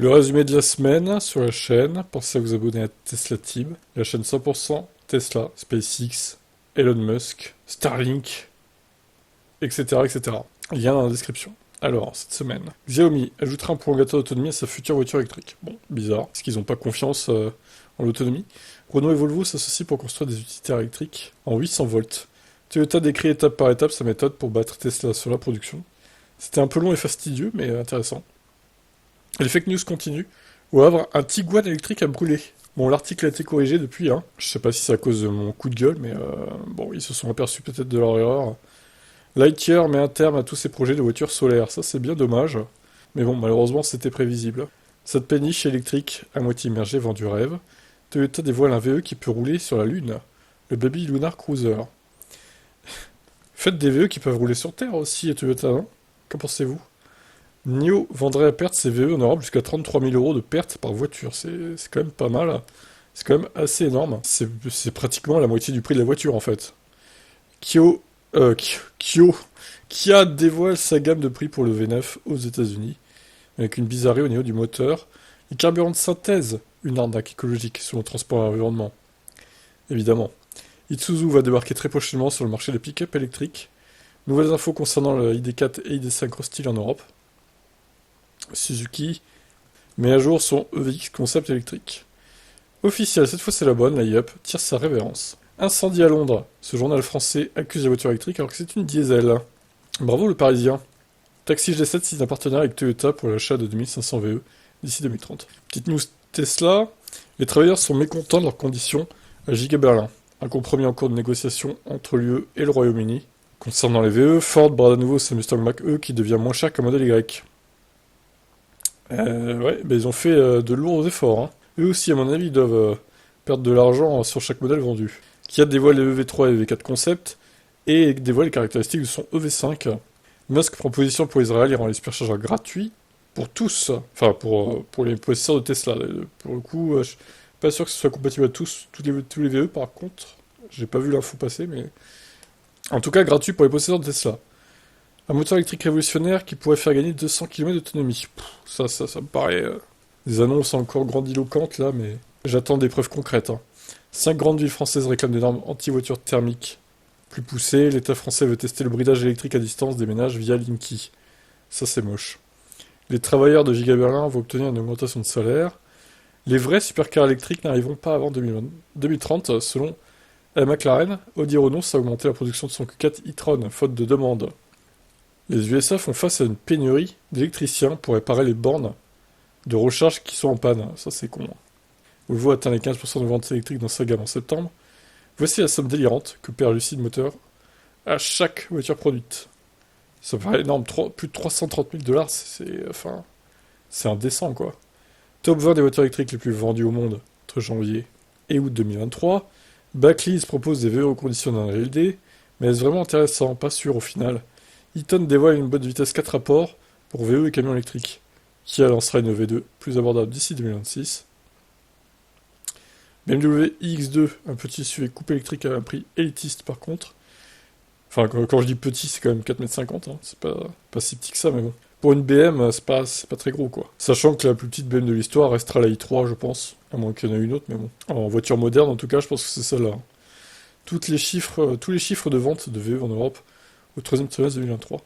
Le résumé de la semaine sur la chaîne, pensez à vous abonner à Tesla Tib, la chaîne 100% Tesla, SpaceX, Elon Musk, Starlink, etc. etc. Lien dans la description. Alors, cette semaine, Xiaomi ajoutera un prolongateur d'autonomie à sa future voiture électrique. Bon, bizarre, parce qu'ils n'ont pas confiance en l'autonomie. Renault et Volvo s'associent pour construire des utilitaires électriques en 800 volts. Toyota décrit étape par étape sa méthode pour battre Tesla sur la production. C'était un peu long et fastidieux, mais intéressant. Et les fake news continuent. Au Havre, un Tiguan électrique a brûlé. Bon, l'article a été corrigé depuis, hein. Je sais pas si c'est à cause de mon coup de gueule, mais bon, ils se sont aperçus peut-être de leur erreur. Lightyear met un terme à tous ses projets de voitures solaires. Ça, c'est bien dommage. Mais bon, malheureusement, c'était prévisible. Cette péniche électrique à moitié immergée vend du rêve. Toyota dévoile un VE qui peut rouler sur la Lune. Le Baby Lunar Cruiser. Faites des VE qui peuvent rouler sur Terre aussi, Toyota, non? Qu'en pensez-vous? NIO vendrait à perte ses VE en Europe jusqu'à 33 000 euros de perte par voiture. C'est quand même pas mal. C'est quand même assez énorme. C'est pratiquement la moitié du prix de la voiture, en fait. Kia dévoile sa gamme de prix pour le V9 aux États-Unis, avec une bizarrerie au niveau du moteur. Les carburants de synthèse, une arnaque écologique sur le transport et l'environnement. Évidemment. Isuzu va débarquer très prochainement sur le marché des pick-up électriques. Nouvelles infos concernant le ID4 et ID5 Cross-Style en Europe. Suzuki met à jour son EVX concept électrique. Officiel, cette fois c'est la bonne, la Yup tire sa révérence. Incendie à Londres. Ce journal français accuse la voiture électrique alors que c'est une diesel. Bravo le Parisien. Taxi G7 signe un partenariat avec Toyota pour l'achat de 2500 VE d'ici 2030. Petite news Tesla. Les travailleurs sont mécontents de leurs conditions à Giga Berlin. Un compromis en cours de négociation entre l'UE et le Royaume-Uni. Concernant les VE, Ford brade à nouveau ses Mustang Mach-E qui devient moins cher qu'un modèle Y. Ouais, ils ont fait de lourds efforts, hein. Eux aussi, à mon avis, ils doivent perdre de l'argent sur chaque modèle vendu. Kia dévoile les EV3 et EV4 concept et dévoile les caractéristiques de son EV5. Musk prend position pour Israël et rend les superchargeurs gratuits pour tous. Enfin, pour les possesseurs de Tesla. Pour le coup, je suis pas sûr que ce soit compatible à tous les VE, par contre. J'ai pas vu l'info passer, mais... En tout cas, gratuit pour les possesseurs de Tesla. Un moteur électrique révolutionnaire qui pourrait faire gagner 200 km d'autonomie. Ça me paraît... des annonces encore grandiloquentes, là, mais... J'attends des preuves concrètes, hein. 5 grandes villes françaises réclament des normes anti-voitures thermiques plus poussées. L'État français veut tester le bridage électrique à distance des ménages via Linky. Ça, c'est moche. Les travailleurs de Giga Berlin vont obtenir une augmentation de salaire. Les vrais supercars électriques n'arriveront pas avant 2030, selon McLaren. Audi renonce à augmenter la production de son Q4 e-tron, faute de demande. Les USA font face à une pénurie d'électriciens pour réparer les bornes de recharge qui sont en panne. Ça, c'est con. Volvo atteint les 15% de ventes électriques dans sa gamme en septembre. Voici la somme délirante que perd Lucid Moteur à chaque voiture produite. Ça paraît énorme, plus de 330 000 dollars, c'est indécent, quoi. Top 20 des voitures électriques les plus vendues au monde entre janvier et août 2023. Backlys propose des VE reconditionnés en LD, mais est-ce vraiment intéressant? Pas sûr au final. Eaton dévoile une boîte de vitesse 4 rapports pour VE et camions électriques. Kia lancera une V2 plus abordable d'ici 2026. BMW iX2, un petit SUV coupe électrique à un prix élitiste par contre. Enfin, quand je dis petit, c'est quand même 4,50 m, hein. C'est pas si petit que ça, mais bon. Pour une BM, c'est pas très gros, quoi. Sachant que la plus petite BM de l'histoire restera la i3, je pense. À moins qu'il y en ait une autre, mais bon. En voiture moderne, en tout cas, je pense que c'est celle-là. Tous les chiffres de vente de VE en Europe au troisième trimestre 2023.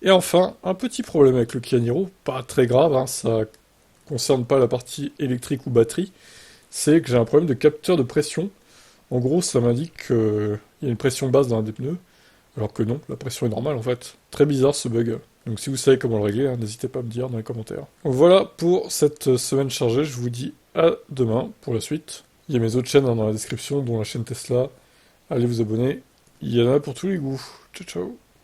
Et enfin, un petit problème avec le Kia Niro, pas très grave, hein, ça concerne pas la partie électrique ou batterie, c'est que j'ai un problème de capteur de pression. En gros, ça m'indique qu'il y a une pression basse dans un des pneus, alors que non, la pression est normale en fait. Très bizarre ce bug. Donc si vous savez comment le régler, hein, n'hésitez pas à me dire dans les commentaires. Donc voilà pour cette semaine chargée, je vous dis à demain pour la suite. Il y a mes autres chaînes, hein, dans la description, dont la chaîne Tesla. Allez vous abonner, il y en a pour tous les goûts. Ciao ciao.